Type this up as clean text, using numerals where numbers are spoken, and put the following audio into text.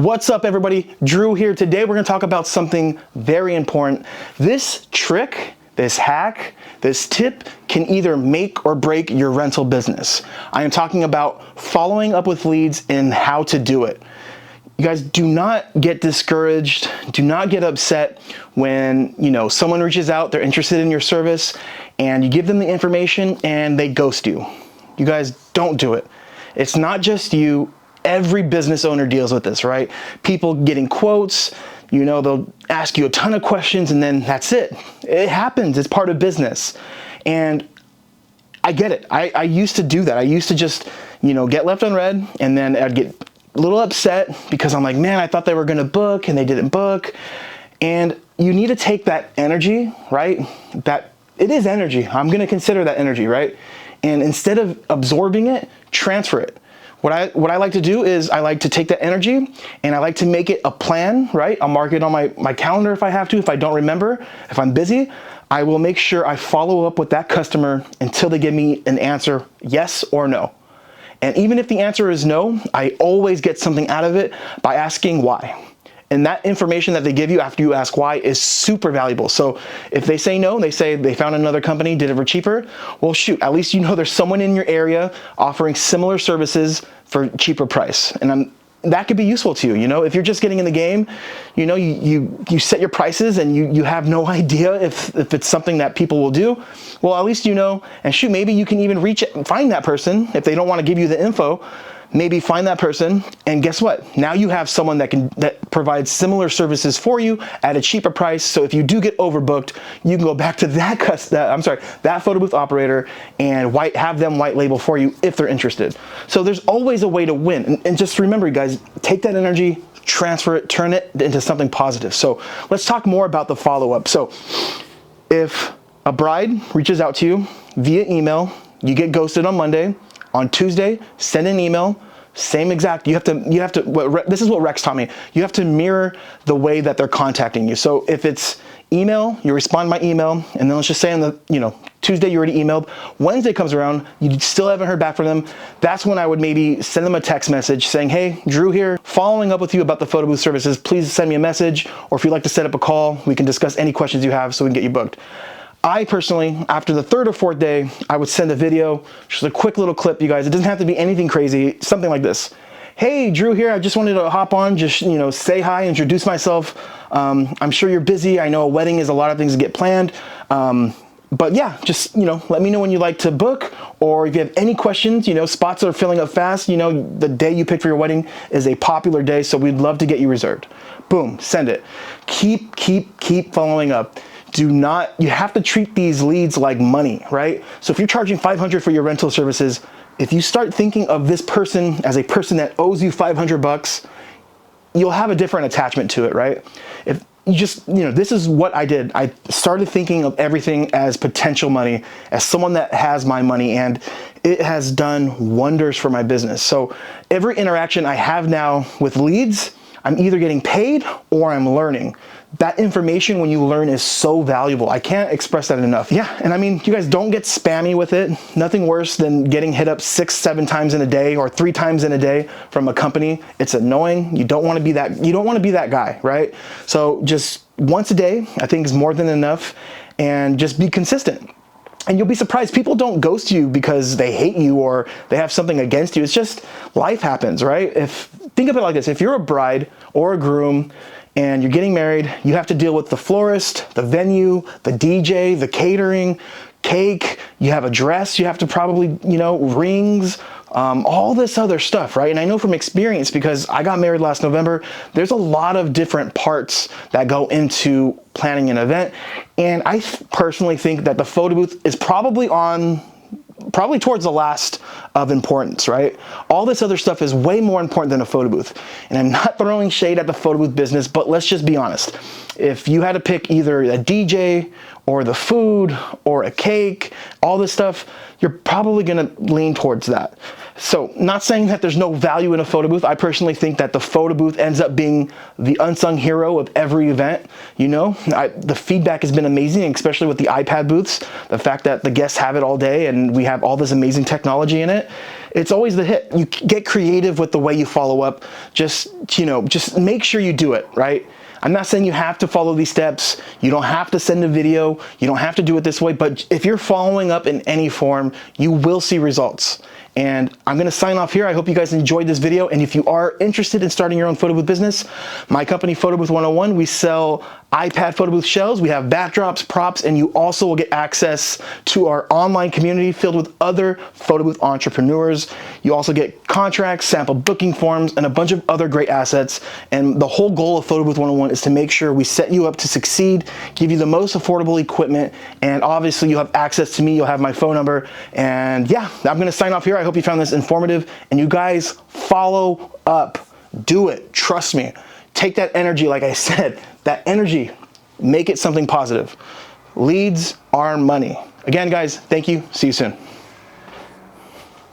What's up, everybody? Drew here. Today we're going to talk about something very important. This trick, this hack, this tip can either make or break your rental business. I am talking about following up with leads and how to do it. You guys, do not get discouraged. Do not get upset when, someone reaches out, they're interested in your service, and you give them the information and they ghost you. You guys, don't do it. It's not just you. Every business owner deals with this, right? People getting quotes, they'll ask you a ton of questions and then that's it. It happens. It's part of business. And I get it. I used to do that. I used to just, get left unread, and then I'd get a little upset because I'm like, man, I thought they were going to book and they didn't book. And you need to take that energy, right? That it is energy. I'm going to consider that energy, right? And instead of absorbing it, transfer it. What I like to do is I like to take that energy and I like to make it a plan, right? I'll mark it on my calendar if I have to. If I don't remember, if I'm busy, I will make sure I follow up with that customer until they give me an answer, yes or no. And even if the answer is no, I always get something out of it by asking why. And that information that they give you after you ask why is super valuable. So if they say no, they say they found another company, did it for cheaper, well, shoot, at least there's someone in your area offering similar services for cheaper price. And that could be useful to you. If you're just getting in the game, you set your prices and you have no idea if it's something that people will do. Well, at least and shoot, maybe you can even find that person if they don't want to give you the info. Maybe find that person, and guess what? Now you have someone that provides similar services for you at a cheaper price. So if you do get overbooked, you can go back to that photo booth operator and have them white label for you if they're interested. So there's always a way to win. And just remember, you guys, take that energy, transfer it, turn it into something positive. So let's talk more about the follow-up. So if a bride reaches out to you via email, you get ghosted on Monday. On Tuesday, send an email, same exact, this is what Rex taught me. You have to mirror the way that they're contacting you. So if it's email, you respond by email, and then let's just say on Tuesday you already emailed, Wednesday comes around, you still haven't heard back from them. That's when I would maybe send them a text message saying, hey, Drew here, following up with you about the photo booth services, please send me a message, or if you'd like to set up a call, we can discuss any questions you have so we can get you booked. I personally, after the third or fourth day, I would send a video, just a quick little clip, you guys. It doesn't have to be anything crazy, something like this. Hey, Drew here. I just wanted to hop on, just, say hi, introduce myself. I'm sure you're busy. I know a wedding is a lot of things to get planned. But yeah, just, let me know when you'd like to book, or if you have any questions, spots are filling up fast. The day you pick for your wedding is a popular day, so we'd love to get you reserved. Boom, send it. Keep following up. You have to treat these leads like money, right? So if you're charging $500 for your rental services, if you start thinking of this person as a person that owes you $500, you'll have a different attachment to it, right? If you just, this is what I did. I started thinking of everything as potential money, as someone that has my money, and it has done wonders for my business. So every interaction I have now with leads, I'm either getting paid or I'm learning. That information, when you learn, is so valuable. I can't express that enough. Yeah, and you guys, don't get spammy with it. Nothing worse than getting hit up 6-7 times in a day or 3 times in a day from a company. It's annoying. You don't want to be that guy, right? So just once a day, I think, is more than enough, and just be consistent. And you'll be surprised. People don't ghost you because they hate you or they have something against you. It's just life happens, right? Think of it like this. If you're a bride or a groom and you're getting married, you have to deal with the florist, the venue, the DJ, the catering, cake, you have a dress, you have to probably, rings, all this other stuff, right? And I know from experience, because I got married last November, there's a lot of different parts that go into planning an event. And I personally think that the photo booth is probably towards the last of importance, right? All this other stuff is way more important than a photo booth. And I'm not throwing shade at the photo booth business, but let's just be honest. If you had to pick either a DJ or the food or a cake, all this stuff, you're probably gonna lean towards that. So not saying that there's no value in a photo booth. I personally think that the photo booth ends up being the unsung hero of every event. The feedback has been amazing, especially with the iPad booths. The fact that the guests have it all day and we have all this amazing technology in it. it's always the hit. You get creative with the way you follow up. Just make sure you do it, right? I'm not saying you have to follow these steps. You don't have to send a video. You don't have to do it this way, but if you're following up in any form, you will see results. And I'm gonna sign off here. I hope you guys enjoyed this video. And if you are interested in starting your own photo booth business, my company, Photo Booth 101, we sell iPad photo booth shells. We have backdrops, props, and you also will get access to our online community filled with other photo booth entrepreneurs. You also get contracts, sample booking forms, and a bunch of other great assets. And the whole goal of Photo Booth 101 is to make sure we set you up to succeed, give you the most affordable equipment, and obviously you'll have access to me, you'll have my phone number. And yeah, I'm gonna sign off here. I hope you found this informative, and you guys follow up. Do it, trust me. Take that energy, like I said, that energy, make it something positive. Leads are money. Again, guys, thank you. See you soon.